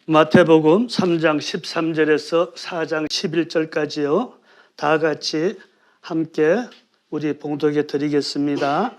마태복음 3장 13절에서 4장 11절까지요. 다 같이 함께 우리 봉독해 드리겠습니다.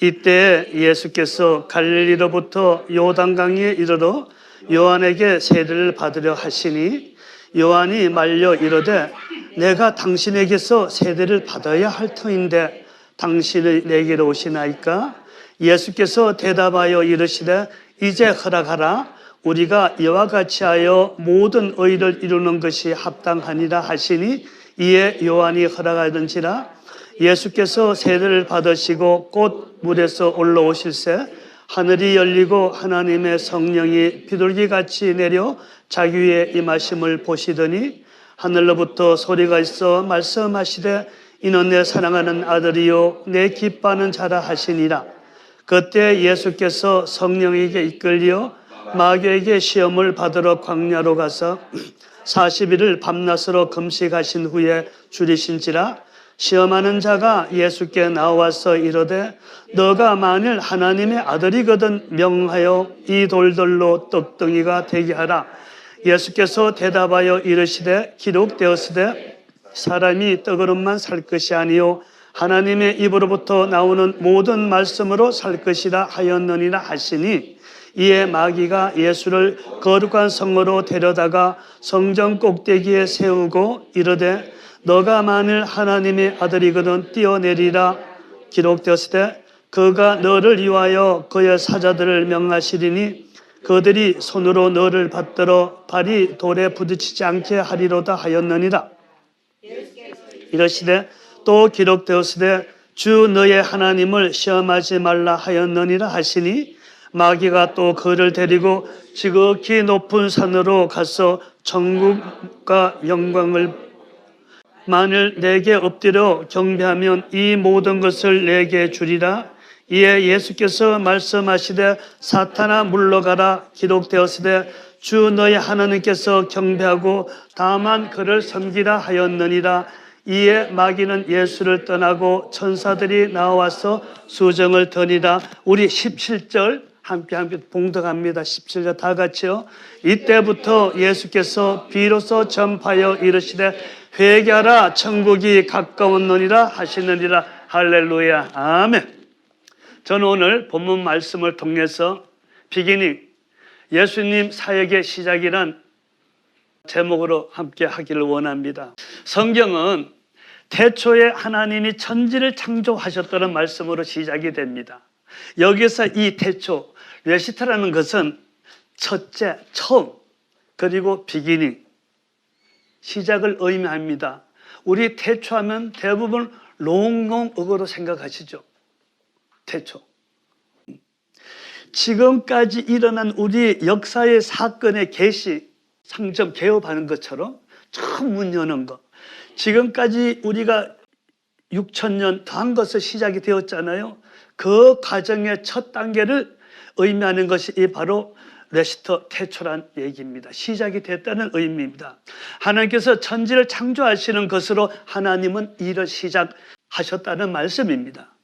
이때 예수께서 갈릴리로부터 요단강에 이르러 요한에게 세례를 받으려 하시니 요한이 말려 이르되 내가 당신에게서 세례를 받아야 할 터인데 당신이 내게로 오시나이까? 예수께서 대답하여 이르시되 이제 허락하라. 우리가 이와 같이 하여 모든 의를 이루는 것이 합당하니라 하시니 이에 요한이 허락하던지라. 예수께서 세례를 받으시고 곧 물에서 올라오실새 하늘이 열리고 하나님의 성령이 비둘기같이 내려 자기 위에 임하심을 보시더니 하늘로부터 소리가 있어 말씀하시되 이는 내 사랑하는 아들이요 내 기뻐하는 자라 하시니라. 그때 예수께서 성령에게 이끌려 마귀에게 시험을 받으러 광야로 가서 40일을 밤낮으로 금식하신 후에 줄이신지라. 시험하는 자가 예수께 나와서 이르되 너가 만일 하나님의 아들이거든 명하여 이 돌들로 떡덩이가 되게 하라. 예수께서 대답하여 이르시되 기록되었으되 사람이 떡으로만 살 것이 아니요 하나님의 입으로부터 나오는 모든 말씀으로 살 것이라 하였느니라 하시니 이에 마귀가 예수를 거룩한 성으로 데려다가 성전 꼭대기에 세우고 이르되 너가 만일 하나님의 아들이거든 뛰어내리라. 기록되었으되 그가 너를 위하여 그의 사자들을 명하시리니 그들이 손으로 너를 받들어 발이 돌에 부딪히지 않게 하리로다 하였느니라. 이르시되 또 기록되었으되 주 너의 하나님을 시험하지 말라 하였느니라 하시니 마귀가 또 그를 데리고 지극히 높은 산으로 가서 천국과 영광을 만일 내게 엎드려 경배하면 이 모든 것을 내게 주리라. 이에 예수께서 말씀하시되 사탄아 물러가라. 기록되었으되 주 너의 하나님께서 경배하고 다만 그를 섬기라 하였느니라. 이에 마귀는 예수를 떠나고 천사들이 나와서 수정을 드니라. 우리 17절 함께 봉독합니다. 17절 다 같이요. 이때부터 예수께서 비로소 전파하여 이르시되 회개하라 천국이 가까웠느니라 하시느니라. 할렐루야. 아멘. 저는 오늘 본문 말씀을 통해서 비기닝 예수님 사역의 시작이란 제목으로 함께 하기를 원합니다. 성경은 태초에 하나님이 천지를 창조하셨다는 말씀으로 시작이 됩니다. 여기서 이 태초, 레시타라는 것은 첫째, 처음, 그리고 비기닝, 시작을 의미합니다. 우리 태초하면 대부분 롱롱어거로 생각하시죠. 태초. 지금까지 일어난 우리 역사의 사건의 계시, 상점 개업하는 것처럼 처음 문 여는 것. 지금까지 우리가 6,000년 더 한 것을 시작이 되었잖아요. 그 과정의 첫 단계를 의미하는 것이 바로 레시터 태초란 얘기입니다. 시작이 됐다는 의미입니다. 하나님께서 천지를 창조하시는 것으로 하나님은 일을 시작하셨다는 말씀입니다.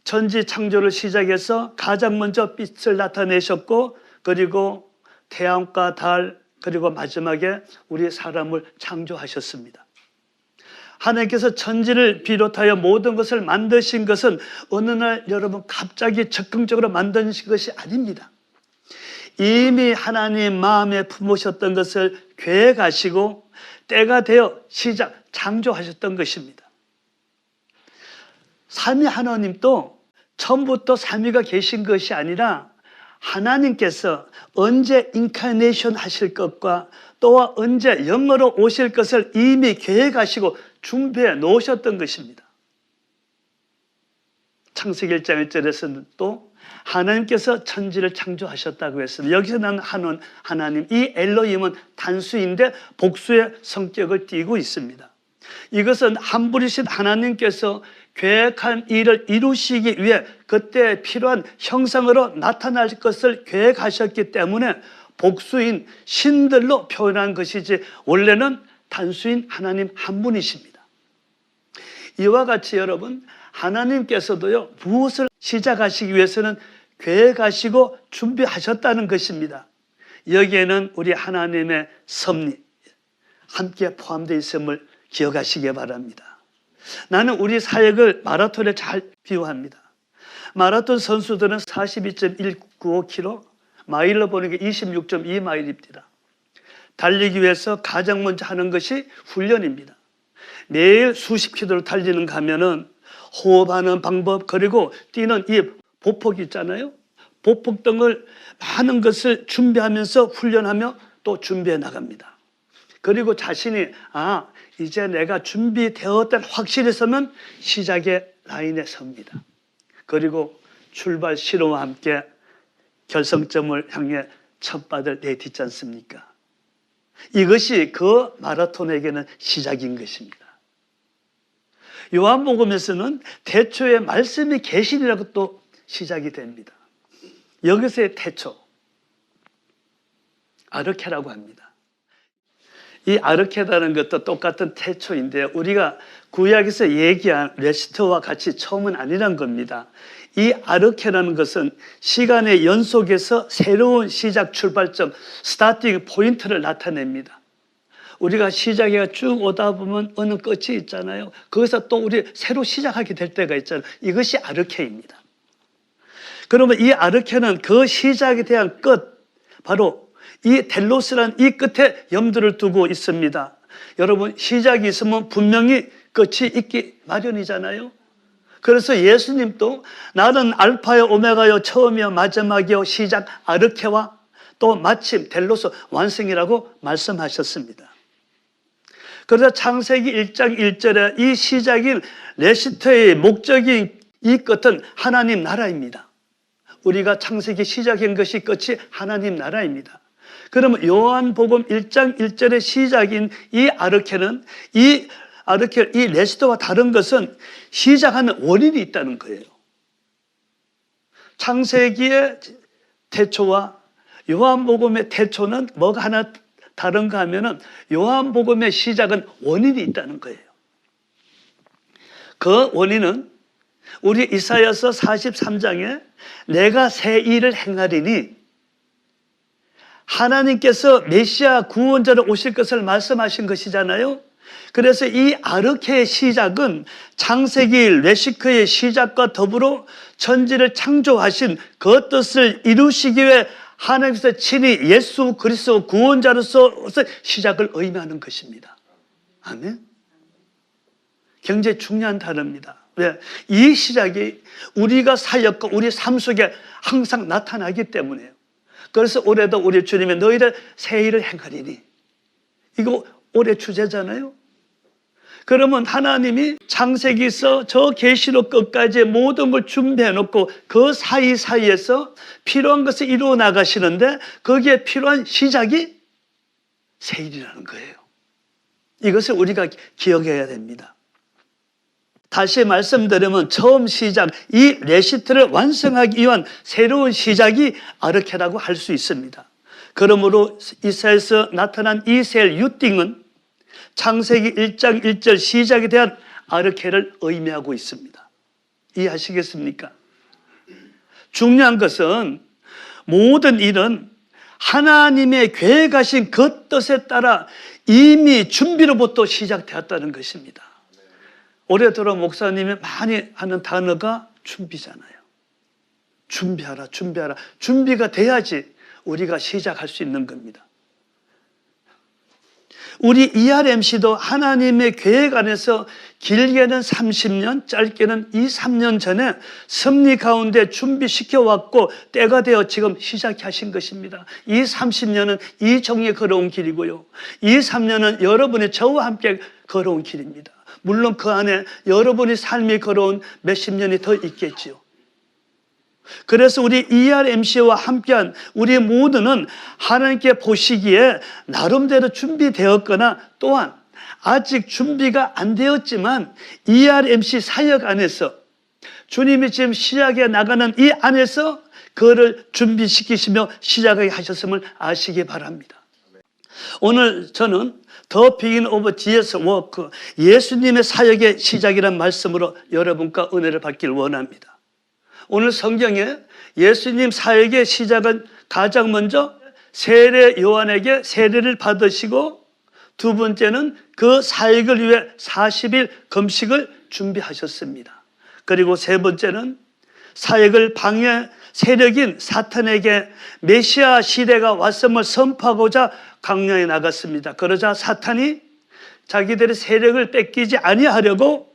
천지 창조를 시작해서 가장 먼저 빛을 나타내셨고 그리고 태양과 달 그리고 마지막에 우리 사람을 창조하셨습니다. 하나님께서 천지를 비롯하여 모든 것을 만드신 것은 어느 날 여러분 갑자기 적극적으로 만드신 것이 아닙니다. 이미 하나님 마음에 품으셨던 것을 계획하시고 때가 되어 창조하셨던 것입니다. 삼위 하나님도 처음부터 삼위가 계신 것이 아니라 하나님께서 언제 인카네이션 하실 것과 또한 언제 영으로 오실 것을 이미 계획하시고 준비해 놓으셨던 것입니다. 창세기 1장 1절에서는 또 하나님께서 천지를 창조하셨다고 했습니다. 여기서 나는 하나님, 이 엘로힘은 단수인데 복수의 성격을 띠고 있습니다. 이것은 한 분이신 하나님께서 계획한 일을 이루시기 위해 그때 필요한 형상으로 나타날 것을 계획하셨기 때문에 복수인 신들로 표현한 것이지 원래는 단수인 하나님 한 분이십니다. 이와 같이 여러분 하나님께서도요 무엇을 시작하시기 위해서는 계획하시고 준비하셨다는 것입니다. 여기에는 우리 하나님의 섭리 함께 포함되어 있음을 기억하시기 바랍니다. 나는 우리 사역을 마라톤에 잘 비유합니다. 마라톤 선수들은 42.195km, 마일로 보는 게 26.2마일입니다. 달리기 위해서 가장 먼저 하는 것이 훈련입니다. 매일 수십 킬로를 달리는가 하면은 호흡하는 방법, 그리고 뛰는 이 보폭 있잖아요. 보폭 등을 많은 것을 준비하면서 훈련하며 또 준비해 나갑니다. 그리고 자신이 이제 내가 준비되었다는 확실히 서면 시작의 라인에 섭니다. 그리고 출발 신호와 함께 결승점을 향해 첫 발을 내딛지 않습니까? 이것이 그 마라톤에게는 시작인 것입니다. 요한복음에서는 태초에 말씀이 계시니라고 또 시작이 됩니다. 여기서의 태초, 아르케라고 합니다. 이 아르케라는 것도 똑같은 태초인데 우리가 구약에서 얘기한 레시터와 같이 처음은 아니란 겁니다. 이 아르케라는 것은 시간의 연속에서 새로운 시작 출발점, 스타팅 포인트를 나타냅니다. 우리가 시작에 쭉 오다 보면 어느 끝이 있잖아요. 거기서 또 우리 새로 시작하게 될 때가 있잖아요. 이것이 아르케입니다. 그러면 이 아르케는 그 시작에 대한 끝, 바로 이 텔로스라는 이 끝에 염두를 두고 있습니다. 여러분, 시작이 있으면 분명히 끝이 있기 마련이잖아요. 그래서 예수님도 나는 알파요 오메가요 처음이요 마지막이요 시작 아르케와 또 마침 텔로스 완성이라고 말씀하셨습니다. 그래서 창세기 1장 1절에 이 시작인 레시터의 목적인 이 끝은 하나님 나라입니다. 우리가 창세기 시작한 것이 끝이 하나님 나라입니다. 그러면 요한복음 1장 1절의 시작인 이 아르케는 이 레시터와 다른 것은 시작하는 원인이 있다는 거예요. 창세기의 태초와 요한복음의 태초는 뭐가 하나 다른가 하면은 요한복음의 시작은 원인이 있다는 거예요. 그 원인은 우리 이사야서 43장에 내가 새 일을 행하리니 하나님께서 메시아 구원자로 오실 것을 말씀하신 것이잖아요. 그래서 이 아르케의 시작은 창세기 레시크의 시작과 더불어 천지를 창조하신 그 뜻을 이루시기 위해 하나님께서 친히 예수 그리스도 구원자로서 시작을 의미하는 것입니다. 아멘. 굉장히 중요한 단어입니다. 왜? 이 시작이 우리가 사역과 우리 삶 속에 항상 나타나기 때문에요. 그래서 올해도 우리 주님이 너희들 새 일을 행하리니, 이거 올해 주제잖아요. 그러면 하나님이 창세기에서 저 계시록 끝까지 모든 걸 준비해 놓고 그 사이사이에서 필요한 것을 이루어 나가시는데 거기에 필요한 시작이 새 일이라는 거예요. 이것을 우리가 기억해야 됩니다. 다시 말씀드리면 처음 시작, 이 레시트를 완성하기 위한 새로운 시작이 아르케라고 할 수 있습니다. 그러므로 이사야에서 나타난 이 셀 유띵은 창세기 1장 1절 시작에 대한 아르케를 의미하고 있습니다. 이해하시겠습니까? 중요한 것은 모든 일은 하나님의 계획하신 그 뜻에 따라 이미 준비로부터 시작되었다는 것입니다. 올해 들어 목사님이 많이 하는 단어가 준비잖아요. 준비하라, 준비하라. 준비가 돼야지 우리가 시작할 수 있는 겁니다. 우리 ERMC도 하나님의 계획 안에서 길게는 30년, 짧게는 2, 3년 전에 섭리 가운데 준비시켜왔고 때가 되어 지금 시작하신 것입니다. 이 30년은 이 정에 걸어온 길이고요. 이 3년은 여러분이 저와 함께 걸어온 길입니다. 물론 그 안에 여러분이 삶이 걸어온 몇십 년이 더 있겠지요. 그래서 우리 ERMC와 함께한 우리 모두는 하나님께 보시기에 나름대로 준비되었거나 또한 아직 준비가 안 되었지만 ERMC 사역 안에서 주님이 지금 시작해 나가는 이 안에서 그를 준비시키시며 시작하게 하셨음을 아시기 바랍니다. 오늘 저는 The Beginning of Jesus Work, 예수님의 사역의 시작이라는 말씀으로 여러분과 은혜를 받길 원합니다. 오늘 성경에 예수님 사역의 시작은 가장 먼저 세례 요한에게 세례를 받으시고 두 번째는 그 사역을 위해 40일 금식을 준비하셨습니다. 그리고 세 번째는 사역을 방해 세력인 사탄에게 메시아 시대가 왔음을 선포하고자 강령에 나갔습니다. 그러자 사탄이 자기들의 세력을 뺏기지 아니하려고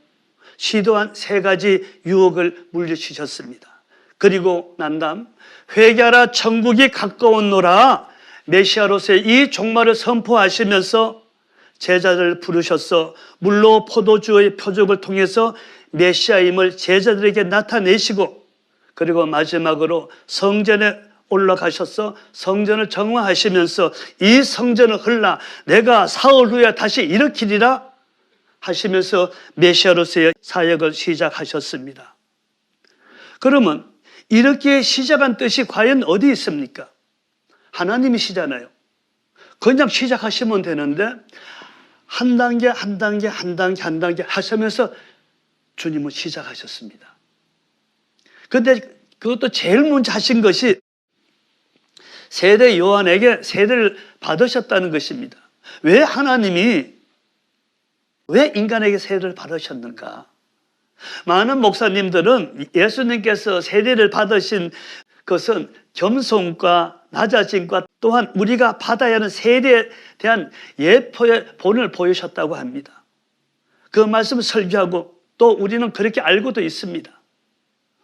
시도한 세 가지 유혹을 물리치셨습니다. 그리고 난 다음 회개하라 천국이 가까웠노라 메시아로서의 이 종말을 선포하시면서 제자들을 부르셔서 물로 포도주의 표적을 통해서 메시아임을 제자들에게 나타내시고 그리고 마지막으로 성전에 올라가셔서 성전을 정화하시면서 이 성전을 헐라 내가 사흘 후에 다시 일으키리라 하시면서 메시아로서의 사역을 시작하셨습니다. 그러면 이렇게 시작한 뜻이 과연 어디 있습니까? 하나님이시잖아요. 그냥 시작하시면 되는데 한 단계 한 단계 한 단계 한 단계 하시면서 주님은 시작하셨습니다. 그런데 그것도 제일 먼저 하신 것이 세례 요한에게 세례를 받으셨다는 것입니다. 왜 하나님이 왜 인간에게 세례를 받으셨는가? 많은 목사님들은 예수님께서 세례를 받으신 것은 겸손과 낮아짐과 또한 우리가 받아야 하는 세례에 대한 예표의 본을 보이셨다고 합니다. 그 말씀을 설교하고 또 우리는 그렇게 알고도 있습니다.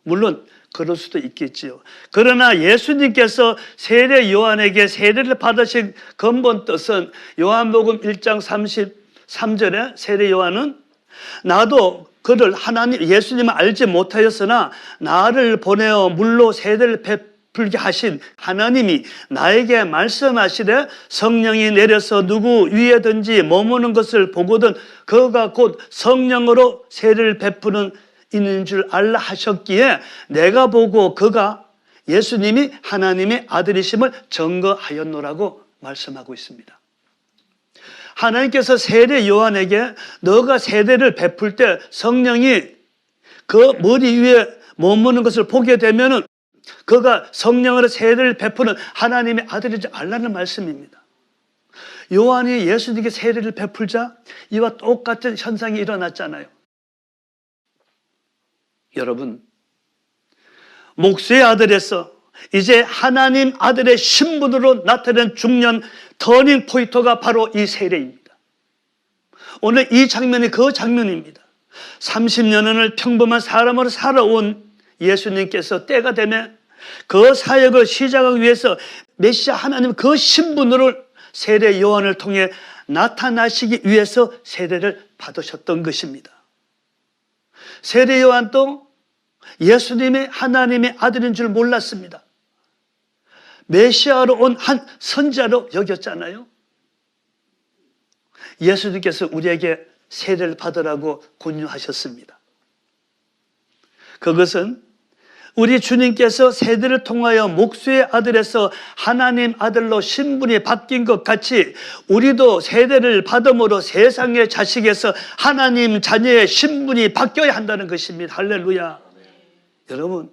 물론 그럴 수도 있겠지요. 그러나 예수님께서 세례 요한에게 세례를 받으신 근본 뜻은 요한복음 1장 33절에 세례 요한은 나도 그를 하나님 예수님을 알지 못하였으나 나를 보내어 물로 세례를 베풀게 하신 하나님이 나에게 말씀하시되 성령이 내려서 누구 위에든지 머무는 것을 보거든 그가 곧 성령으로 세례를 베푸는 있는 줄 알라 하셨기에 내가 보고 그가 예수님이 하나님의 아들이심을 증거하였노라고 말씀하고 있습니다. 하나님께서 세례 요한에게 너가 세례를 베풀 때 성령이 그 머리 위에 머무는 것을 보게 되면은 그가 성령으로 세례를 베푸는 하나님의 아들이지 알라는 말씀입니다. 요한이 예수님께 세례를 베풀자 이와 똑같은 현상이 일어났잖아요. 여러분, 목수의 아들에서 이제 하나님 아들의 신분으로 나타낸 중요한 터닝 포인트가 바로 이 세례입니다. 오늘 이 장면이 그 장면입니다. 30년을 평범한 사람으로 살아온 예수님께서 때가 되면 그 사역을 시작하기 위해서 메시아 하나님 그 신분으로 세례 요한을 통해 나타나시기 위해서 세례를 받으셨던 것입니다. 세례 요한도 예수님이 하나님의 아들인 줄 몰랐습니다. 메시아로 온 한 선자로 여겼잖아요. 예수님께서 우리에게 세례를 받으라고 권유하셨습니다. 그것은 우리 주님께서 세례를 통하여 목수의 아들에서 하나님 아들로 신분이 바뀐 것 같이 우리도 세례를 받음으로 세상의 자식에서 하나님 자녀의 신분이 바뀌어야 한다는 것입니다. 할렐루야. 여러분,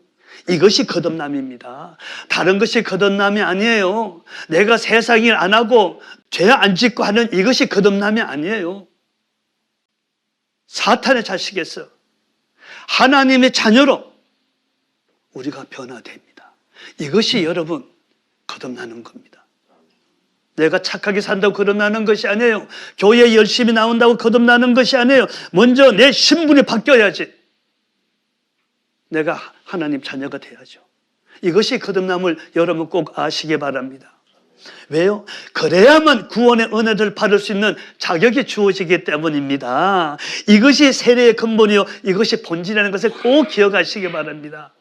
이것이 거듭남입니다. 다른 것이 거듭남이 아니에요. 내가 세상 일 안 하고 죄 안 짓고 하는 이것이 거듭남이 아니에요. 사탄의 자식에서 하나님의 자녀로 우리가 변화됩니다. 이것이 여러분 거듭나는 겁니다. 내가 착하게 산다고 거듭나는 것이 아니에요. 교회에 열심히 나온다고 거듭나는 것이 아니에요. 먼저 내 신분이 바뀌어야지. 내가 하나님 자녀가 돼야죠. 이것이 거듭남을 여러분 꼭 아시기 바랍니다. 왜요? 그래야만 구원의 은혜를 받을 수 있는 자격이 주어지기 때문입니다. 이것이 세례의 근본이요, 이것이 본질이라는 것을 꼭 기억하시기 바랍니다.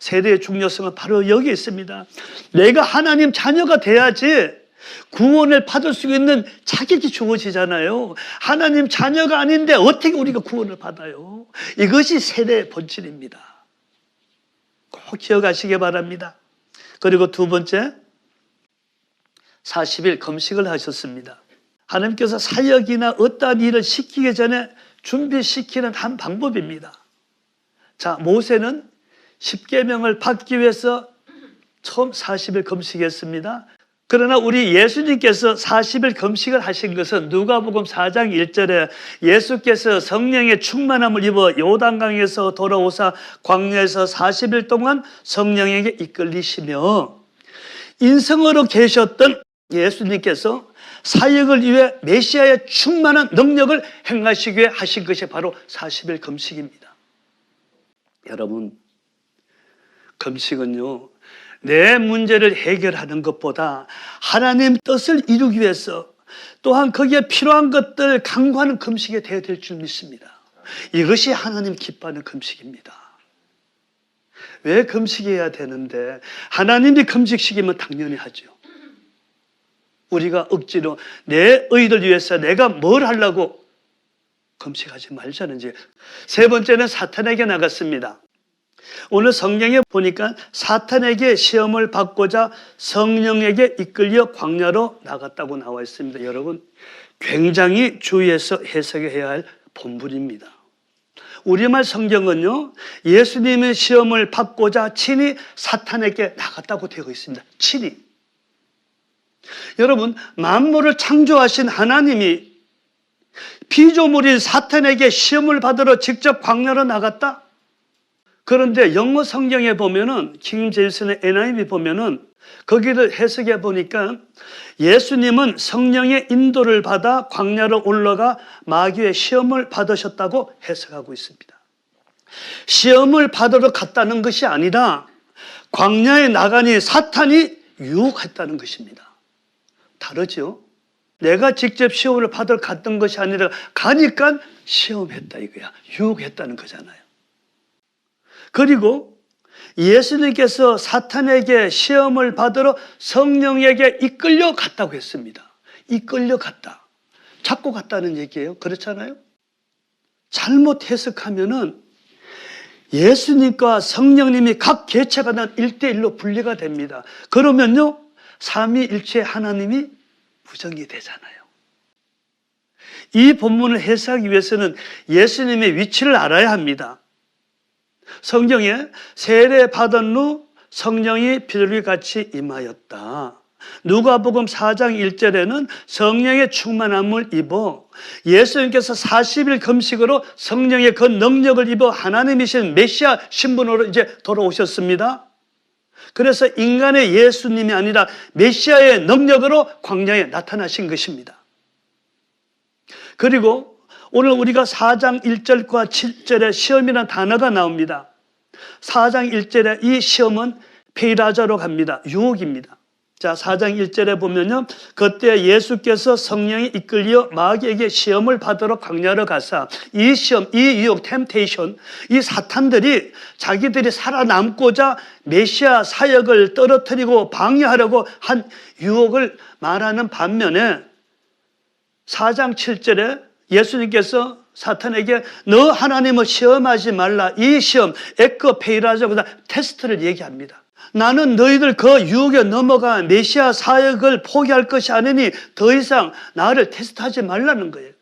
세례의 중요성은 바로 여기 있습니다. 내가 하나님 자녀가 돼야지 구원을 받을 수 있는 자격이 주어지잖아요. 하나님 자녀가 아닌데 어떻게 우리가 구원을 받아요? 이것이 세례의 본질입니다. 꼭 기억하시기 바랍니다. 그리고 두 번째, 40일 금식을 하셨습니다. 하나님께서 사역이나 어떠한 일을 시키기 전에 준비시키는 한 방법입니다. 자, 모세는 10계명을 받기 위해서 처음 40일 금식했습니다. 그러나 우리 예수님께서 40일 금식을 하신 것은 누가복음 4장 1절에 예수께서 성령의 충만함을 입어 요단강에서 돌아오사 광야에서 40일 동안 성령에게 이끌리시며 인성으로 계셨던 예수님께서 사역을 위해 메시아의 충만한 능력을 행하시기 위해 하신 것이 바로 40일 금식입니다. 여러분, 금식은요, 내 문제를 해결하는 것보다 하나님 뜻을 이루기 위해서 또한 거기에 필요한 것들 강구하는 금식이 되어야 될 줄 믿습니다. 이것이 하나님 기뻐하는 금식입니다. 왜 금식해야 되는데? 하나님이 금식시키면 당연히 하죠. 우리가 억지로 내 의를 위해서 내가 뭘 하려고 금식하지 말자는 이제. 세 번째는 사탄에게 나갔습니다. 오늘 성경에 보니까 사탄에게 시험을 받고자 성령에게 이끌려 광야로 나갔다고 나와 있습니다. 여러분, 굉장히 주의해서 해석해야 할 본문입니다. 우리말 성경은요, 예수님의 시험을 받고자 친히 사탄에게 나갔다고 되어 있습니다. 친히. 여러분, 만물을 창조하신 하나님이 피조물인 사탄에게 시험을 받으러 직접 광야로 나갔다? 그런데 영어 성경에 보면은, 킹 제임스의 NIV 보면은 거기를 해석해 보니까 예수님은 성령의 인도를 받아 광야로 올라가 마귀의 시험을 받으셨다고 해석하고 있습니다. 시험을 받으러 갔다는 것이 아니라 광야에 나가니 사탄이 유혹했다는 것입니다. 다르죠? 내가 직접 시험을 받으러 갔던 것이 아니라 가니까 시험했다 이거야. 유혹했다는 거잖아요. 그리고 예수님께서 사탄에게 시험을 받으러 성령에게 이끌려 갔다고 했습니다. 이끌려 갔다. 잡고 갔다는 얘기예요. 그렇잖아요? 잘못 해석하면은 예수님과 성령님이 각 개체가 난 1대1로 분리가 됩니다. 그러면요, 삼위일체 하나님이 부정이 되잖아요. 이 본문을 해석하기 위해서는 예수님의 위치를 알아야 합니다. 성경에 세례 받은 후 성령이 비둘기같이 임하였다. 누가복음 4장 1절에는 성령의 충만함을 입어 예수님께서 40일 금식으로 성령의 그 능력을 입어 하나님이신 메시아 신분으로 이제 돌아오셨습니다. 그래서 인간의 예수님이 아니라 메시아의 능력으로 광야에 나타나신 것입니다. 그리고 오늘 우리가 4장 1절과 7절에 시험이라는 단어가 나옵니다. 4장 1절에 이 시험은 페이라자로 갑니다. 유혹입니다. 자, 4장 1절에 보면요, 그때 예수께서 성령이 이끌려 마귀에게 시험을 받으러 광야로 가사 이 시험, 이 유혹, 템테이션, 이 사탄들이 자기들이 살아남고자 메시아 사역을 떨어뜨리고 방해하려고 한 유혹을 말하는 반면에 4장 7절에 예수님께서 사탄에게 너 하나님을 시험하지 말라. 이 시험, 에크페이라자보다 테스트를 얘기합니다. 나는 너희들 그 유혹에 넘어가 메시아 사역을 포기할 것이 아니니 더 이상 나를 테스트하지 말라는 거예요.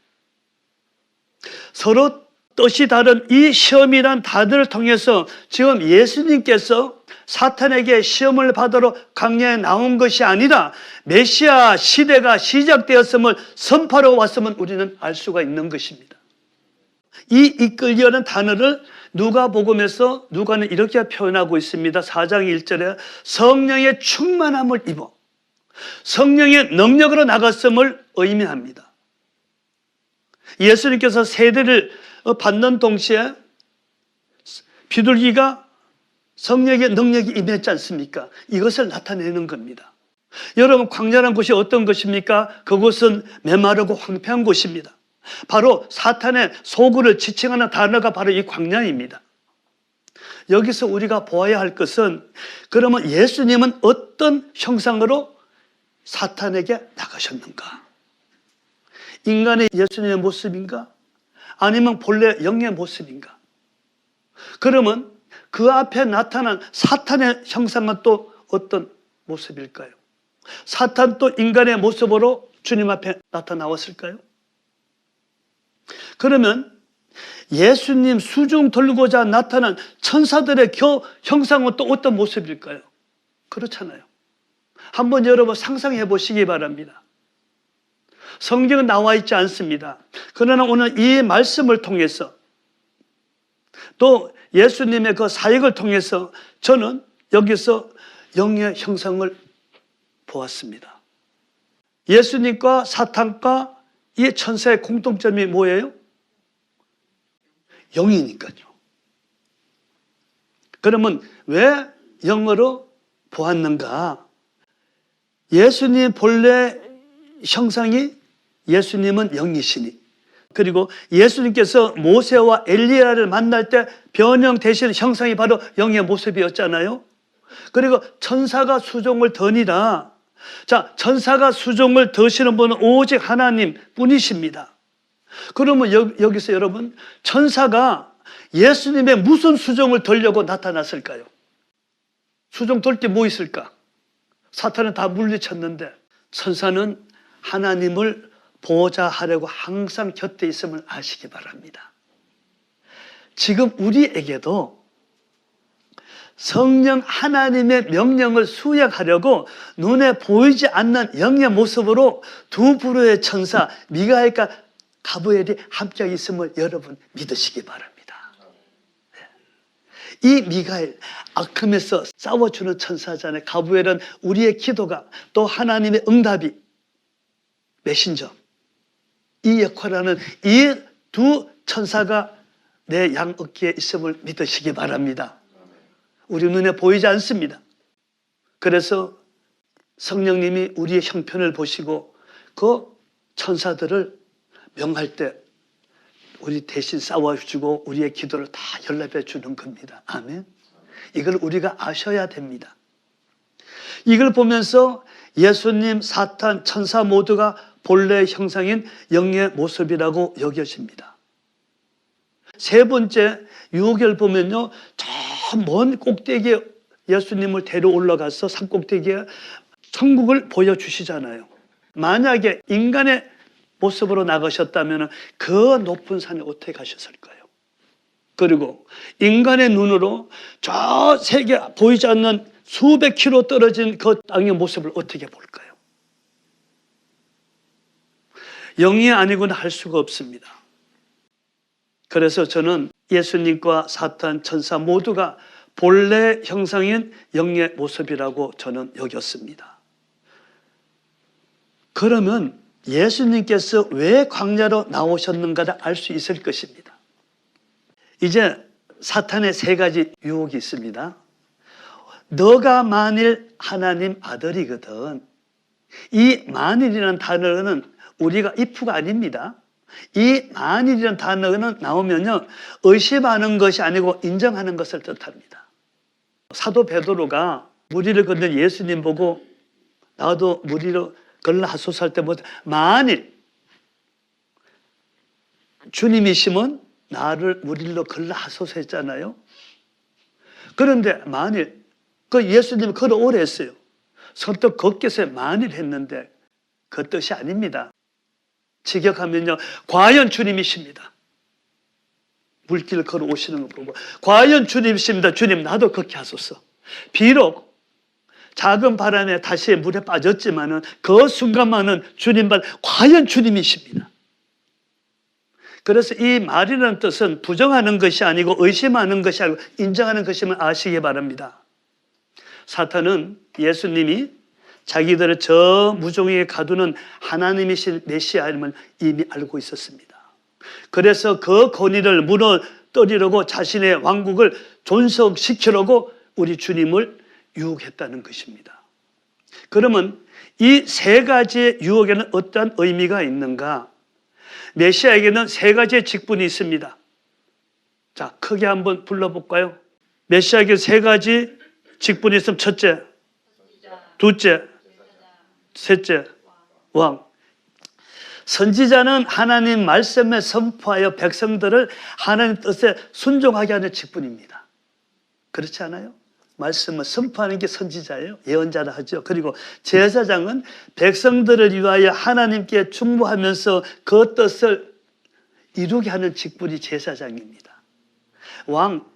서로 뜻이 다른 이 시험이란 단어를 통해서 지금 예수님께서 사탄에게 시험을 받으러 광야에 나온 것이 아니라 메시아 시대가 시작되었음을 선포하러 왔음을 우리는 알 수가 있는 것입니다. 이 이끌려는 단어를 누가복음에서 누가는 이렇게 표현하고 있습니다. 4장 1절에 성령의 충만함을 입어 성령의 능력으로 나갔음을 의미합니다. 예수님께서 세례를 받는 동시에 비둘기가 성령의 능력이 임했지 않습니까? 이것을 나타내는 겁니다. 여러분, 광야라는 곳이 어떤 것입니까? 그곳은 메마르고 황폐한 곳입니다. 바로 사탄의 소굴을 지칭하는 단어가 바로 이 광야입니다. 여기서 우리가 보아야 할 것은 그러면 예수님은 어떤 형상으로 사탄에게 나가셨는가? 인간의 예수님의 모습인가? 아니면 본래 영의 모습인가? 그러면 그 앞에 나타난 사탄의 형상은 또 어떤 모습일까요? 사탄 또 인간의 모습으로 주님 앞에 나타나왔을까요? 그러면 예수님 수중 들고자 나타난 천사들의 형상은 또 어떤 모습일까요? 그렇잖아요. 한번 여러분 상상해 보시기 바랍니다. 성경은 나와 있지 않습니다. 그러나 오늘 이 말씀을 통해서 또 예수님의 그 사역을 통해서 저는 여기서 영의 형상을 보았습니다. 예수님과 사탄과 이 천사의 공통점이 뭐예요? 영이니까요. 그러면 왜 영으로 보았는가? 예수님 본래 형상이 예수님은 영이시니, 그리고 예수님께서 모세와 엘리야를 만날 때 변형되시는 형상이 바로 영의 모습이었잖아요. 그리고 천사가 수종을 더니라. 자, 천사가 수종을 더시는 분은 오직 하나님 뿐이십니다. 그러면 여기서 여러분, 천사가 예수님의 무슨 수종을 덜려고 나타났을까요? 수종 덜 때 뭐 있을까? 사탄은 다 물리쳤는데 천사는 하나님을 보호자 하려고 항상 곁에 있음을 아시기 바랍니다. 지금 우리에게도 성령 하나님의 명령을 수행하려고 눈에 보이지 않는 영의 모습으로 두 부류의 천사 미가엘과 가브엘이 함께 있음을 여러분 믿으시기 바랍니다. 이 미가엘, 악함에서 싸워주는 천사잖아요. 가브엘은 우리의 기도가 또 하나님의 응답이 메신저, 이 역할을 하는 이 두 천사가 내 양 어깨에 있음을 믿으시기 바랍니다. 우리 눈에 보이지 않습니다. 그래서 성령님이 우리의 형편을 보시고 그 천사들을 명할 때 우리 대신 싸워주고 우리의 기도를 다 연락해 주는 겁니다. 아멘. 이걸 우리가 아셔야 됩니다. 이걸 보면서 예수님, 사탄, 천사 모두가 본래 형상인 영의 모습이라고 여겨집니다. 세 번째 유혹을 보면요, 저 먼 꼭대기에 예수님을 데려 올라가서 산 꼭대기에 천국을 보여주시잖아요. 만약에 인간의 모습으로 나가셨다면 그 높은 산에 어떻게 가셨을까요? 그리고 인간의 눈으로 저 세계 보이지 않는 수백 킬로 떨어진 그 땅의 모습을 어떻게 볼까요? 영이 아니고는 할 수가 없습니다. 그래서 저는 예수님과 사탄, 천사 모두가 본래 형상인 영의 모습이라고 저는 여겼습니다. 그러면 예수님께서 왜 광야로 나오셨는가를 알 수 있을 것입니다. 이제 사탄의 세 가지 유혹이 있습니다. 너가 만일 하나님 아들이거든. 이 만일이라는 단어는 우리가 if가 아닙니다. 이 만일이라는 단어는 나오면요, 의심하는 것이 아니고 인정하는 것을 뜻합니다. 사도 베드로가 무리를 걷는 예수님 보고 나도 무리로 걸라 하소서 할 때부터 만일 주님이시면 나를 무리로 걸라 하소서 했잖아요. 그런데 만일 그 예수님이 걸어오래 했어요. 선뜻 걷겠어요. 만일 했는데 그 뜻이 아닙니다. 직역하면요, 과연 주님이십니다. 물길을 걸어오시는 거 보고 과연 주님이십니다. 주님 나도 걷게 하소서. 비록 작은 바람에 다시 물에 빠졌지만은 그 순간만은 주님 말 과연 주님이십니다. 그래서 이 말이라는 뜻은 부정하는 것이 아니고 의심하는 것이 아니고 인정하는 것임을 아시기 바랍니다. 사탄은 예수님이 자기들을 저 무종에게 가두는 하나님이신 메시아임을 이미 알고 있었습니다. 그래서 그 권위를 무너뜨리려고 자신의 왕국을 존속시키려고 우리 주님을 유혹했다는 것입니다. 그러면 이 세 가지의 유혹에는 어떤 의미가 있는가? 메시아에게는 세 가지의 직분이 있습니다. 자, 크게 한번 불러볼까요? 메시아에게 세 가지 직분이 있으면 첫째, 둘째, 셋째, 왕. 선지자는 하나님 말씀에 선포하여 백성들을 하나님 뜻에 순종하게 하는 직분입니다. 그렇지 않아요? 말씀을 선포하는 게 선지자예요. 예언자라 하죠. 그리고 제사장은 백성들을 위하여 하나님께 충고하면서 그 뜻을 이루게 하는 직분이 제사장입니다. 왕,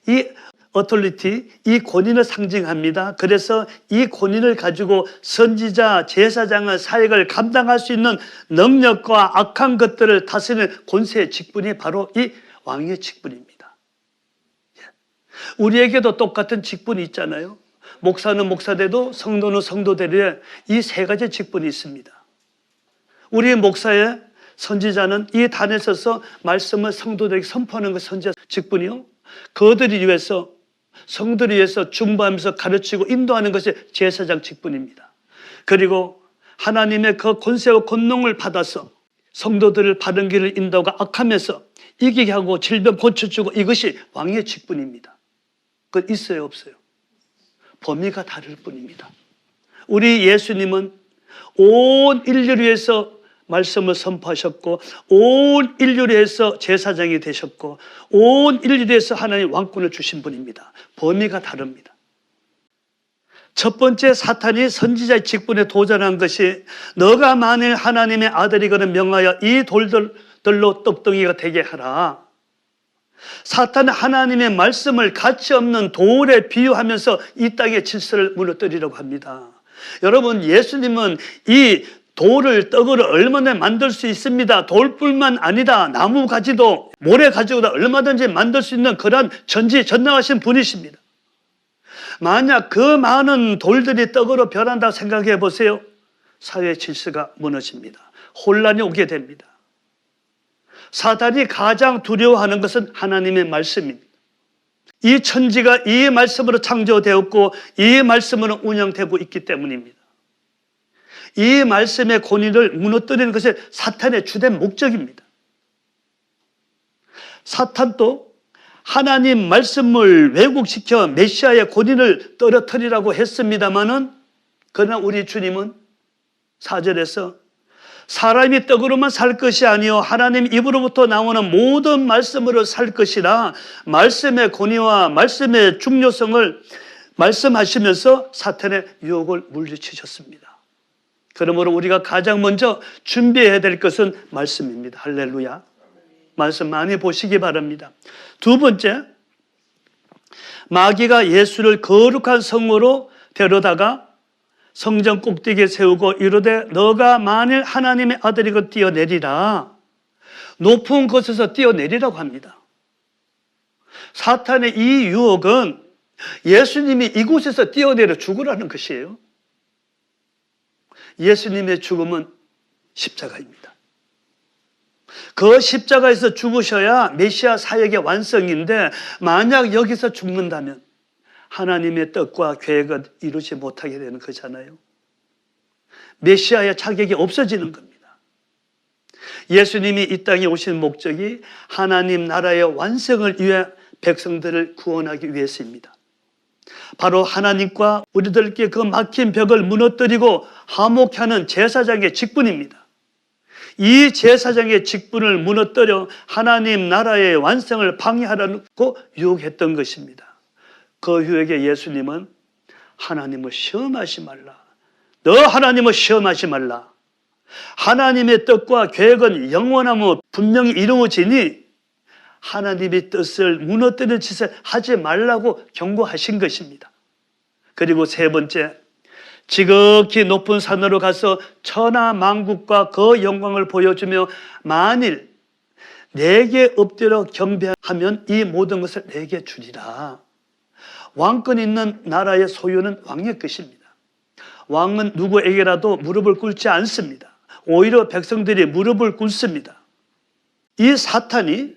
이 authority, 이 권위를 상징합니다. 그래서 이 권위를 가지고 선지자, 제사장의 사역을 감당할 수 있는 능력과 악한 것들을 다스리는 권세의 직분이 바로 이 왕의 직분입니다. 우리에게도 똑같은 직분이 있잖아요. 목사는 목사대로, 성도는 성도대로에 이 세 가지 직분이 있습니다. 우리 목사의 선지자는 이 단에 서서 말씀을 성도들에게 선포하는 것 선지자 직분이요. 그들이 위해서, 성도들을 위해서 중보하면서 가르치고 인도하는 것이 제사장 직분입니다. 그리고 하나님의 그 권세와 권능을 받아서 성도들을 바른 길을 인도하고 악하면서 이기게 하고 질병 고쳐주고 이것이 왕의 직분입니다. 그건 있어요, 없어요? 범위가 다를 뿐입니다. 우리 예수님은 온 인류를 위해서 말씀을 선포하셨고 온 인류를 위해서 제사장이 되셨고 온 인류를 위해서 하나님 왕권을 주신 분입니다. 범위가 다릅니다. 첫 번째, 사탄이 선지자의 직분에 도전한 것이 너가 만일 하나님의 아들이거든 명하여 이 돌들로 떡덩이가 되게 하라. 사탄은 하나님의 말씀을 가치 없는 돌에 비유하면서 이 땅의 질서를 무너뜨리려고 합니다. 여러분, 예수님은 이 돌을 떡으로 얼마나 만들 수 있습니다. 돌뿐만 아니다. 나무 가지도 모래 가지고도 얼마든지 만들 수 있는 그런 전지전능하신 분이십니다. 만약 그 많은 돌들이 떡으로 변한다고 생각해 보세요. 사회 질서가 무너집니다. 혼란이 오게 됩니다. 사탄이 가장 두려워하는 것은 하나님의 말씀입니다. 이 천지가 이 말씀으로 창조되었고 이 말씀으로 운영되고 있기 때문입니다. 이 말씀의 권위를 무너뜨리는 것이 사탄의 주된 목적입니다. 사탄도 하나님 말씀을 왜곡시켜 메시아의 권위를 떨어뜨리라고 했습니다마는 그러나 우리 주님은 4절에서 사람이 떡으로만 살 것이 아니요 하나님 입으로부터 나오는 모든 말씀으로 살 것이라 말씀의 권위와 말씀의 중요성을 말씀하시면서 사탄의 유혹을 물리치셨습니다. 그러므로 우리가 가장 먼저 준비해야 될 것은 말씀입니다. 할렐루야. 말씀 많이 보시기 바랍니다. 두 번째, 마귀가 예수를 거룩한 성으로 데려다가 성전 꼭대기에 세우고 이르되 너가 만일 하나님의 아들이고 뛰어내리라. 높은 곳에서 뛰어내리라고 합니다. 사탄의 이 유혹은 예수님이 이곳에서 뛰어내려 죽으라는 것이에요. 예수님의 죽음은 십자가입니다. 그 십자가에서 죽으셔야 메시아 사역의 완성인데 만약 여기서 죽는다면 하나님의 뜻과 계획을 이루지 못하게 되는 거잖아요. 메시아의 자격이 없어지는 겁니다. 예수님이 이 땅에 오신 목적이 하나님 나라의 완성을 위해 백성들을 구원하기 위해서입니다. 바로 하나님과 우리들께 그 막힌 벽을 무너뜨리고 화목케 하는 제사장의 직분입니다. 이 제사장의 직분을 무너뜨려 하나님 나라의 완성을 방해하라고 유혹했던 것입니다. 그 유혹에 예수님은 하나님을 시험하지 말라. 너 하나님을 시험하지 말라. 하나님의 뜻과 계획은 영원하며 분명히 이루어지니 하나님의 뜻을 무너뜨리는 짓을 하지 말라고 경고하신 것입니다. 그리고 세 번째, 지극히 높은 산으로 가서 천하 만국과 그 영광을 보여주며 만일 내게 엎드려 경배하면 이 모든 것을 내게 주리라. 왕권 있는 나라의 소유는 왕의 것입니다. 왕은 누구에게라도 무릎을 꿇지 않습니다. 오히려 백성들이 무릎을 꿇습니다. 이 사탄이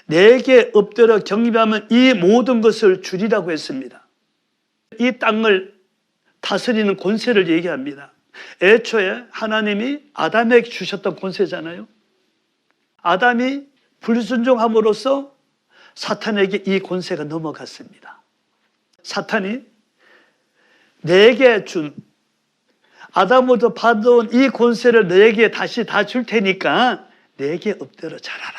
내게 엎드려 경배하면 이 모든 것을 주리라고 했습니다. 이 땅을 다스리는 권세를 얘기합니다. 애초에 하나님이 아담에게 주셨던 권세잖아요. 아담이 불순종함으로써 사탄에게 이 권세가 넘어갔습니다. 사탄이 내게 준 아담으로부터 받아온 이 권세를 너에게 다시 다 줄 테니까 내게 엎드려 잘하라.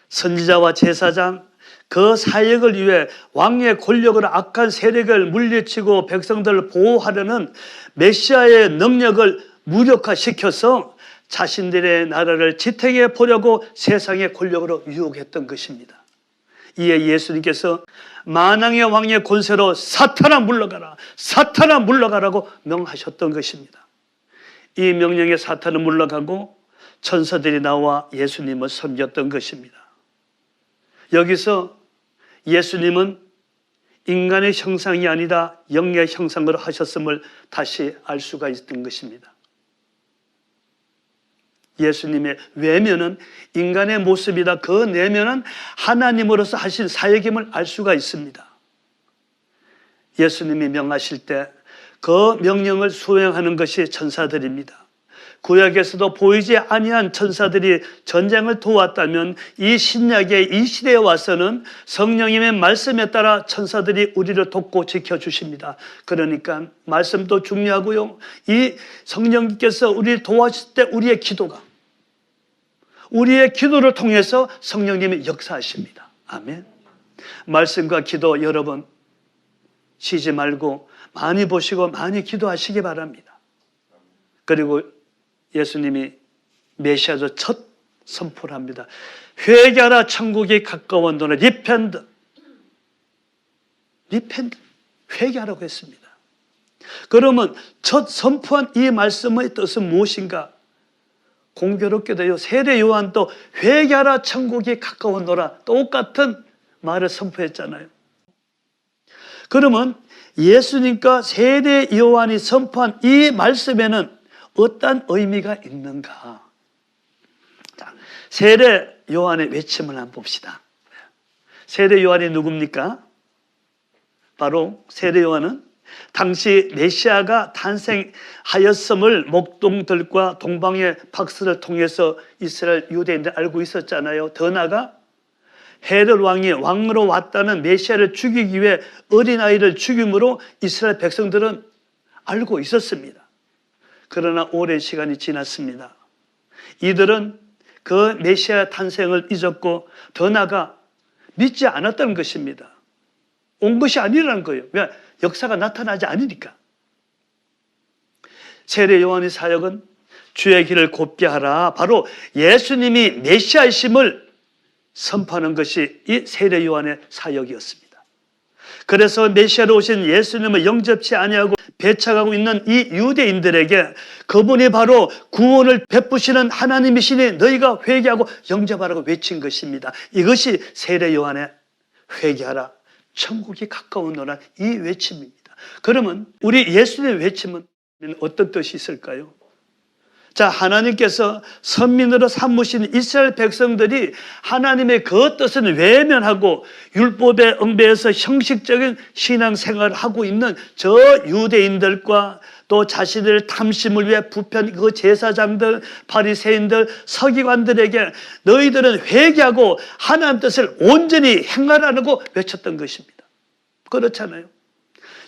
선지자와 제사장 그 사역을 위해 왕의 권력으로 악한 세력을 물리치고 백성들을 보호하려는 메시아의 능력을 무력화시켜서 자신들의 나라를 지탱해 보려고 세상의 권력으로 유혹했던 것입니다. 이에 예수님께서 만왕의 왕의 권세로 사탄아 물러가라, 사탄아 물러가라고 명하셨던 것입니다. 이 명령에 사탄은 물러가고 천사들이 나와 예수님을 섬겼던 것입니다. 여기서 예수님은 인간의 형상이 아니라 영의 형상으로 하셨음을 다시 알 수가 있던 것입니다. 예수님의 외면은 인간의 모습이다. 그 내면은 하나님으로서 하신 사역임을 알 수가 있습니다. 예수님이 명하실 때 그 명령을 수행하는 것이 천사들입니다. 구약에서도 보이지 아니한 천사들이 전쟁을 도왔다면 이 신약의 이 시대에 와서는 성령님의 말씀에 따라 천사들이 우리를 돕고 지켜주십니다. 그러니까 말씀도 중요하고요. 이 성령님께서 우리를 도와주실 때 우리의 기도를 통해서 성령님이 역사하십니다. 아멘. 말씀과 기도 여러분 쉬지 말고 많이 보시고 많이 기도하시기 바랍니다. 그리고 예수님이 메시아로 첫 선포를 합니다. 회개하라 천국이 가까웠노라. 리펜트. 회개하라고 했습니다. 그러면 첫 선포한 이 말씀의 뜻은 무엇인가? 공교롭게도요, 세례 요한도 회개하라 천국이 가까웠노라 똑같은 말을 선포했잖아요. 그러면 예수님과 세례 요한이 선포한 이 말씀에는 어떤 의미가 있는가? 자, 세례 요한의 외침을 한번 봅시다. 세례 요한이 누굽니까? 바로 세례 요한은 당시 메시아가 탄생하였음을 목동들과 동방의 박수를 통해서 이스라엘 유대인들 알고 있었잖아요. 더 나아가 헤롯 왕이 왕으로 왔다는 메시아를 죽이기 위해 어린아이를 죽임으로 이스라엘 백성들은 알고 있었습니다. 그러나 오랜 시간이 지났습니다. 이들은 그 메시아 탄생을 잊었고 더 나아가 믿지 않았다는 것입니다. 온 것이 아니라는 거예요. 왜? 역사가 나타나지 않으니까. 세례 요한의 사역은 주의 길을 곱게 하라. 바로 예수님이 메시아이심을 선포하는 것이 이 세례 요한의 사역이었습니다. 그래서 메시아로 오신 예수님을 영접치 아니하고 배척하고 있는 이 유대인들에게 그분이 바로 구원을 베푸시는 하나님이시니 너희가 회개하고 영접하라고 외친 것입니다. 이것이 세례 요한의 회개하라 천국이 가까운노라 이 외침입니다. 그러면 우리 예수님의 외침은 어떤 뜻이 있을까요? 자, 하나님께서 선민으로 삼으신 이스라엘 백성들이 하나님의 그 뜻을 외면하고 율법에 엉배해서 형식적인 신앙생활을 하고 있는 저 유대인들과 또 자신들의 탐심을 위해 부편 그 제사장들, 바리새인들, 서기관들에게 너희들은 회개하고 하나님 뜻을 온전히 행하라고 외쳤던 것입니다. 그렇잖아요.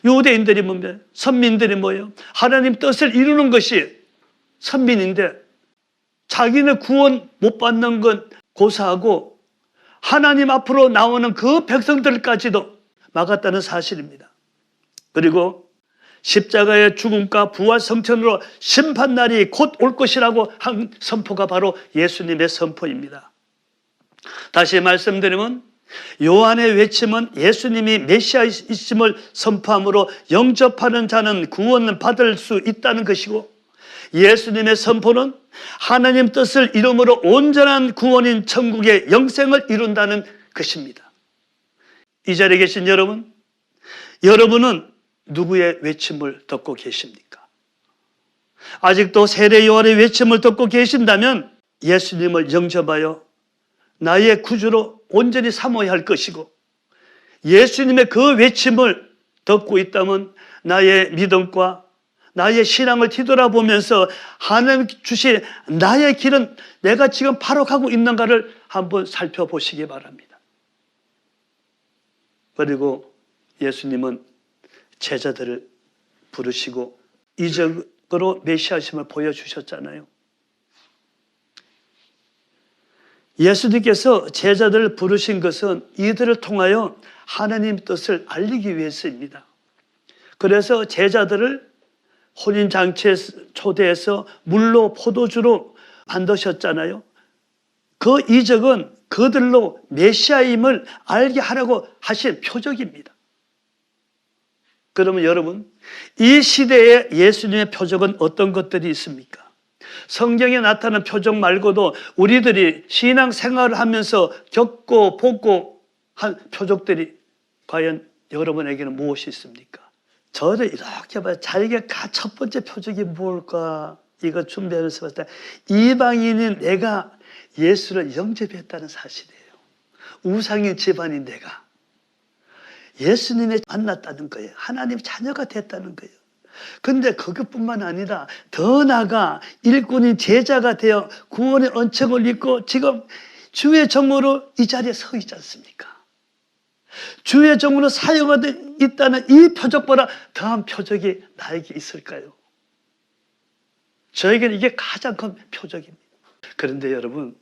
유대인들이 뭐예요? 선민들이 뭐예요? 하나님 뜻을 이루는 것이 선민인데 자기는 구원 못 받는 건 고사하고 하나님 앞으로 나오는 그 백성들까지도 막았다는 사실입니다. 그리고 십자가의 죽음과 부활 성천으로 심판날이 곧 올 것이라고 한 선포가 바로 예수님의 선포입니다. 다시 말씀드리면 요한의 외침은 예수님이 메시아이심을 선포함으로 영접하는 자는 구원을 받을 수 있다는 것이고 예수님의 선포는 하나님 뜻을 이름으로 온전한 구원인 천국의 영생을 이룬다는 것입니다. 이 자리에 계신 여러분은 누구의 외침을 듣고 계십니까? 아직도 세례 요한의 외침을 듣고 계신다면 예수님을 영접하여 나의 구주로 온전히 삼아야 할 것이고 예수님의 그 외침을 듣고 있다면 나의 믿음과 나의 신앙을 뒤돌아보면서 하나님 주신 나의 길은 내가 지금 바로 가고 있는가를 한번 살펴보시기 바랍니다. 그리고 예수님은 제자들을 부르시고 이적으로 메시아심을 보여주셨잖아요. 예수님께서 제자들을 부르신 것은 이들을 통하여 하나님 뜻을 알리기 위해서입니다. 그래서 제자들을 혼인잔치에 초대해서 물로 포도주로 만드셨잖아요. 그 이적은 그들로 메시아임을 알게 하라고 하신 표적입니다. 그러면 여러분, 이 시대에 예수님의 표적은 어떤 것들이 있습니까? 성경에 나타난 표적 말고도 우리들이 신앙생활을 하면서 겪고 보고 한 표적들이 과연 여러분에게는 무엇이 있습니까? 저를 이렇게 봐요. 자기가 첫 번째 표적이 뭘까? 이거 준비하면서 봤을 때 이방인인 내가 예수를 영접했다는 사실이에요. 우상인 집안인 내가 예수님을 만났다는 거예요. 하나님 자녀가 됐다는 거예요. 그런데 그것뿐만 아니라 더 나아가 일꾼인 제자가 되어 구원의 언책을 입고 지금 주의 종으로 이 자리에 서 있지 않습니까? 주의 종으로 사용하고 있다는 이 표적보다 더한 표적이 나에게 있을까요? 저에게는 이게 가장 큰 표적입니다. 그런데 여러분,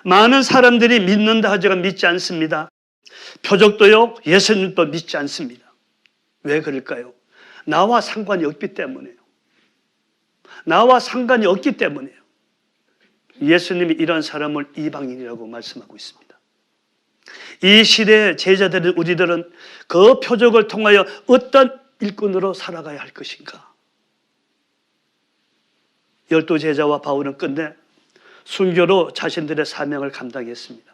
많은 사람들이 믿는다 하지만 믿지 않습니다. 표적도요, 예수님도 믿지 않습니다. 왜 그럴까요? 나와 상관이 없기 때문이에요. 나와 상관이 없기 때문이에요. 예수님이 이런 사람을 이방인이라고 말씀하고 있습니다. 이 시대의 제자들은 우리들은 그 표적을 통하여 어떤 일꾼으로 살아가야 할 것인가? 12 제자와 바울은 끝내 순교로 자신들의 사명을 감당했습니다.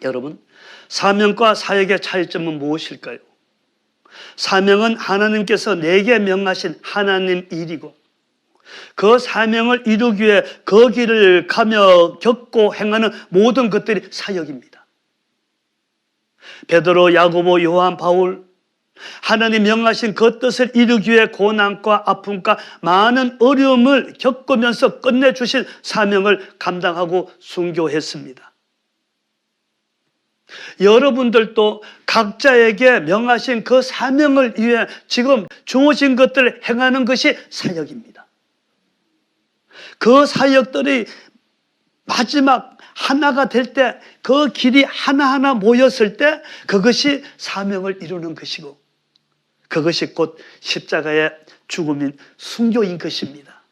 여러분, 사명과 사역의 차이점은 무엇일까요? 사명은 하나님께서 내게 명하신 하나님 일이고 그 사명을 이루기 위해 그 길을 가며 겪고 행하는 모든 것들이 사역입니다. 베드로, 야고보, 요한, 바울, 하나님 명하신 그 뜻을 이루기 위해 고난과 아픔과 많은 어려움을 겪으면서 끝내주신 사명을 감당하고 순교했습니다. 여러분들도 각자에게 명하신 그 사명을 위해 지금 주어진 것들을 행하는 것이 사역입니다. 그 사역들이 마지막 하나가 될 때, 그 길이 하나하나 모였을 때 그것이 사명을 이루는 것이고 그것이 곧 십자가의 죽음인 순교인 것입니다.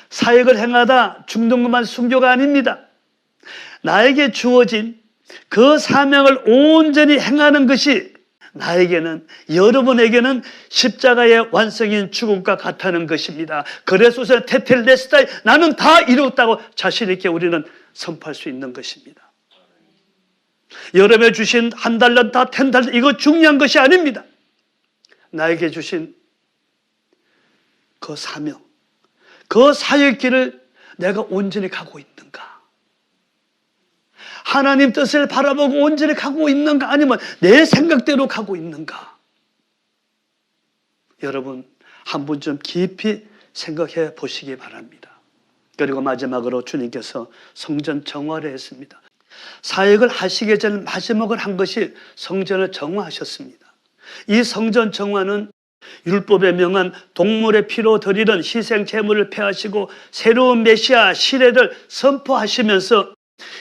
사역을 행하다 죽는 것만 순교가 아닙니다. 나에게 주어진 그 사명을 온전히 행하는 것이 나에게는, 여러분에게는 십자가의 완성인 죽음과 같다는 것입니다. 그래서 테텔레스타이, 나는 다 이루었다고 자신 있게 우리는 선포할 수 있는 것입니다. 여러분에 주신 한 달란트, 10달란트, 이거 중요한 것이 아닙니다. 나에게 주신 그 사명, 그 사역길을 내가 온전히 가고 있는가? 하나님 뜻을 바라보고 온전히 가고 있는가? 아니면 내 생각대로 가고 있는가? 여러분, 한 번 좀 깊이 생각해 보시기 바랍니다. 그리고 마지막으로 주님께서 성전 정화를 했습니다. 사역을 하시기 전 마지막을 한 것이 성전을 정화하셨습니다. 이 성전 정화는 율법에 명한 동물의 피로 드리는 희생 제물을 폐하시고 새로운 메시아 시대를 선포하시면서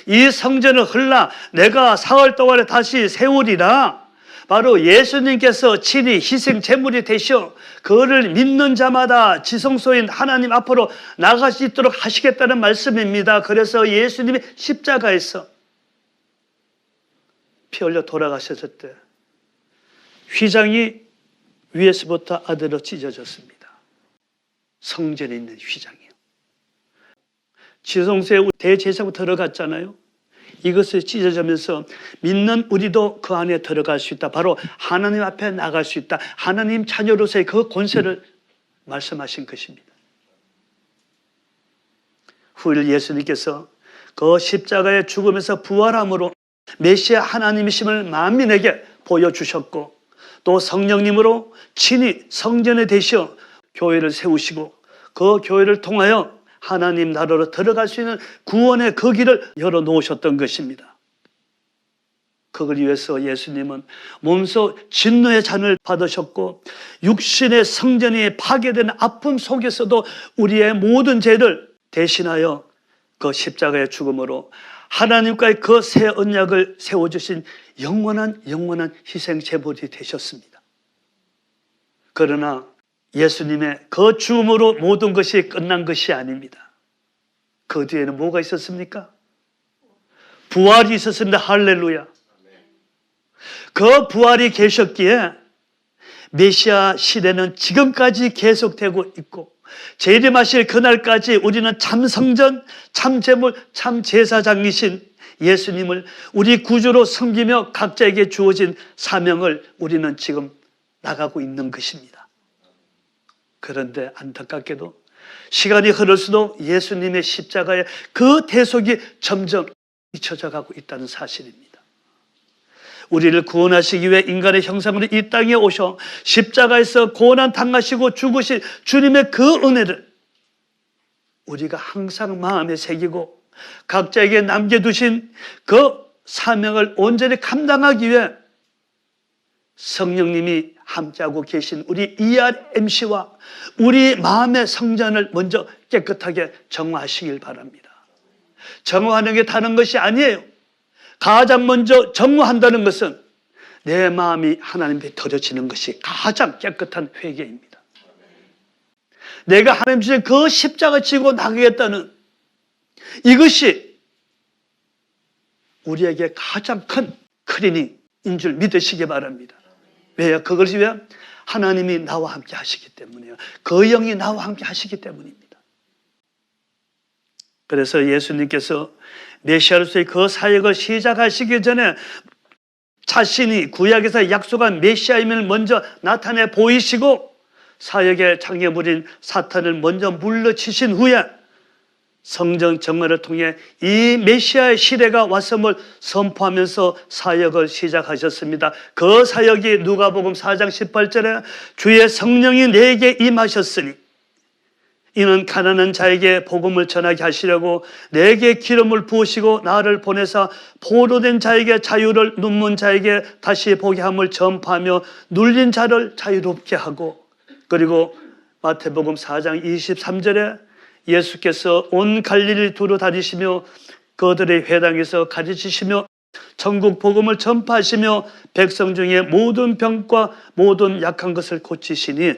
이 성전을 흘러 내가 사흘 동안에 다시 세우리라. 바로 예수님께서 친히 희생 제물이 되셔 그를 믿는 자마다 지성소인 하나님 앞으로 나갈 수 있도록 하시겠다는 말씀입니다. 그래서 예수님이 십자가에서 피 흘려 돌아가셨을 때 휘장이 위에서부터 아래로 찢어졌습니다. 성전에 있는 휘장이요. 지성소에 대제사장으로 들어갔잖아요. 이것을 찢어지면서 믿는 우리도 그 안에 들어갈 수 있다. 바로 하나님 앞에 나갈 수 있다. 하나님 자녀로서의 그 권세를 말씀하신 것입니다. 후일 예수님께서 그 십자가의 죽음에서 부활함으로 메시아 하나님이심을 만민에게 보여주셨고 또 성령님으로 친히 성전에 되셔 교회를 세우시고 그 교회를 통하여 하나님 나라로 들어갈 수 있는 구원의 그 길을 열어놓으셨던 것입니다. 그걸 위해서 예수님은 몸소 진노의 잔을 받으셨고 육신의 성전이 파괴되는 아픔 속에서도 우리의 모든 죄를 대신하여 그 십자가의 죽음으로 하나님과의 그 새 언약을 세워주신 영원한 희생 제물이 되셨습니다. 그러나 예수님의 그 죽음으로 모든 것이 끝난 것이 아닙니다. 그 뒤에는 뭐가 있었습니까? 부활이 있었습니다. 할렐루야. 그 부활이 계셨기에 메시아 시대는 지금까지 계속되고 있고, 재림하실 그날까지 우리는 참 성전, 참 제물, 참 제사장이신 예수님을 우리 구주로 섬기며 각자에게 주어진 사명을 우리는 지금 나가고 있는 것입니다. 그런데 안타깝게도 시간이 흐를수록 예수님의 십자가의 그 대속이 점점 잊혀져 가고 있다는 사실입니다. 우리를 구원하시기 위해 인간의 형상으로 이 땅에 오셔 십자가에서 고난 당하시고 죽으신 주님의 그 은혜를 우리가 항상 마음에 새기고 각자에게 남겨두신 그 사명을 온전히 감당하기 위해 성령님이 함께하고 계신 우리 ERMC와 우리 마음의 성전을 먼저 깨끗하게 정화하시길 바랍니다. 정화하는 게 다른 것이 아니에요. 가장 먼저 정화한다는 것은 내 마음이 하나님께 드려지는 것이 가장 깨끗한 회개입니다. 내가 하나님 주신 그 십자가 지고 나가겠다는 이것이 우리에게 가장 큰 클리닝인 줄 믿으시기 바랍니다. 왜요? 그것이 왜? 하나님이 나와 함께 하시기 때문이에요. 그 영이 나와 함께 하시기 때문입니다. 그래서 예수님께서 메시아로서의 그 사역을 시작하시기 전에 자신이 구약에서 약속한 메시아임을 먼저 나타내 보이시고 사역의 장애물인 사탄을 먼저 물러치신 후에 성전 정화를 통해 이 메시아의 시대가 왔음을 선포하면서 사역을 시작하셨습니다. 그 사역이 누가복음 4장 18절에 주의 성령이 내게 임하셨으니 이는 가난한 자에게 복음을 전하게 하시려고 내게 기름을 부으시고 나를 보내사 포로된 자에게 자유를, 눈먼 자에게 다시 보게 함을 전파하며 눌린 자를 자유롭게 하고, 그리고 마태복음 4장 23절에 예수께서 온 갈릴리 두루 다니시며 그들의 회당에서 가르치시며 천국 복음을 전파하시며 백성 중에 모든 병과 모든 약한 것을 고치시니,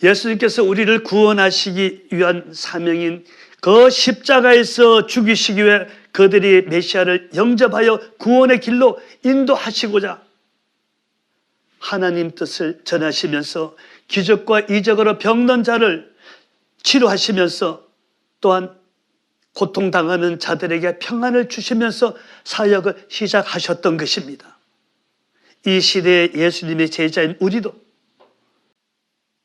예수님께서 우리를 구원하시기 위한 사명인 그 십자가에서 죽이시기 위해 그들이 메시아를 영접하여 구원의 길로 인도하시고자 하나님 뜻을 전하시면서 기적과 이적으로 병든 자를 치료하시면서 또한 고통당하는 자들에게 평안을 주시면서 사역을 시작하셨던 것입니다. 이 시대에 예수님의 제자인 우리도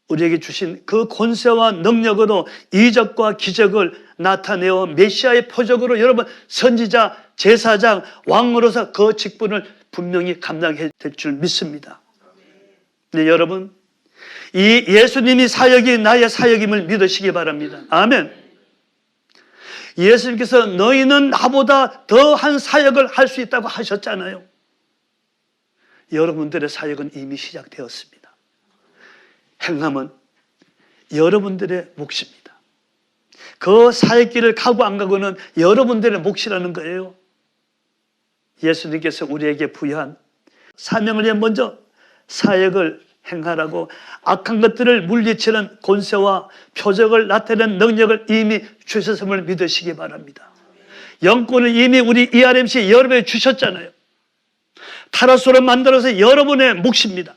우리에게 주신 그 권세와 능력으로 이적과 기적을 나타내어 메시아의 표적으로 여러분 선지자, 제사장, 왕으로서 그 직분을 분명히 감당해야 될 줄 믿습니다. 네, 여러분, 이 예수님이 사역이 나의 사역임을 믿으시기 바랍니다. 아멘. 예수님께서 너희는 나보다 더한 사역을 할 수 있다고 하셨잖아요. 여러분들의 사역은 이미 시작되었습니다. 행함은 여러분들의 몫입니다. 그 사역길을 가고 안 가고는 여러분들의 몫이라는 거예요. 예수님께서 우리에게 부여한 사명을 위해 먼저 사역을 행하라고 악한 것들을 물리치는 권세와 표적을 나타내는 능력을 이미 주셨음을 믿으시기 바랍니다. 영권을 이미 우리 ERMC 여러분에게 주셨잖아요. 타라소를 만들어서 여러분의 몫입니다.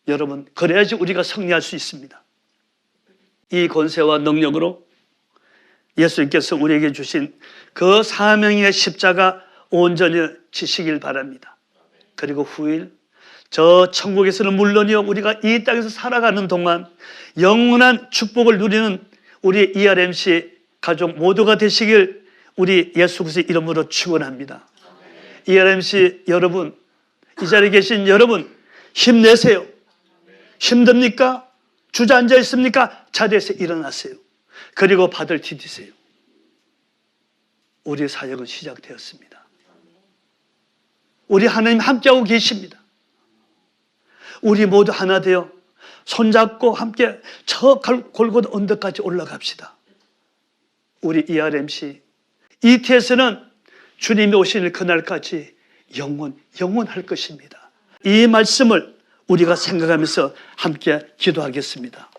여러분, 그래야지 우리가 승리할 수 있습니다. 이 권세와 능력으로 예수님께서 우리에게 주신 그 사명의 십자가 온전히 지시길 바랍니다. 그리고 후일 저 천국에서는 물론이요 우리가 이 땅에서 살아가는 동안 영원한 축복을 누리는 우리 ERMC 가족 모두가 되시길 우리 예수 그리스도의 이름으로 축원합니다. ERMC 여러분, 이 자리에 계신 여러분 힘내세요. 힘듭니까? 주저앉아 있습니까? 자리에서 일어나세요. 그리고 발을 디디세요. 우리의 사역은 시작되었습니다. 우리 하나님 함께하고 계십니다. 우리 모두 하나 되어 손잡고 함께 저 골고다 언덕까지 올라갑시다. 우리 ERMC ETS는 주님이 오시는 그날까지 영원할 것입니다. 이 말씀을 우리가 생각하면서 함께 기도하겠습니다.